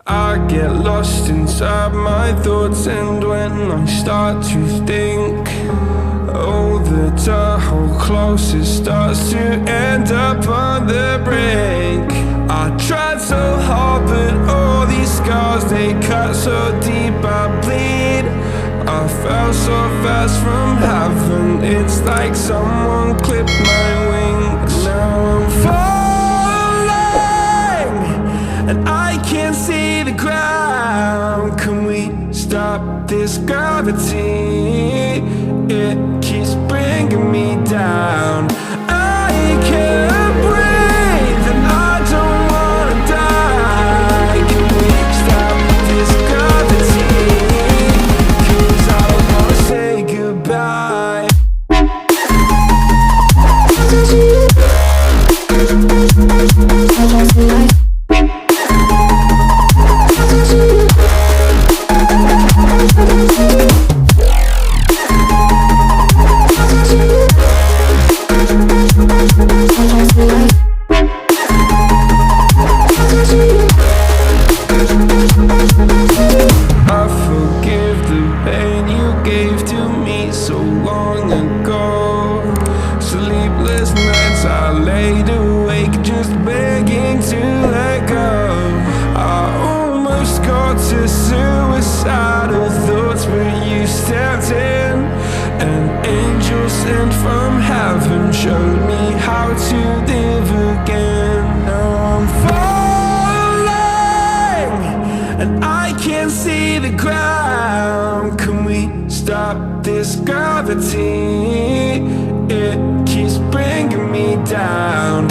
I get lost inside my thoughts, and when I start to think, oh, the door closest starts to end up on the brink. I tried so hard, but all these scars, they cut so deep I bleed. I fell so fast from heaven, it's like someone clipped my wings. Now I'm falling, and I can't see the ground. Can we stop this gravity? It keeps bringing me down. I can't breathe, and I don't wanna die. Can we stop this gravity? 'Cause I don't wanna say goodbye. I forgive the pain you gave to me so long ago. Sleepless nights I laid awake just begging to let go. I almost got to suicidal thoughts, but you stepped in. An angel sent from heaven showed me how to live again. Now I'm falling, and I can't see the ground. Can we stop this gravity? It keeps bringing me down.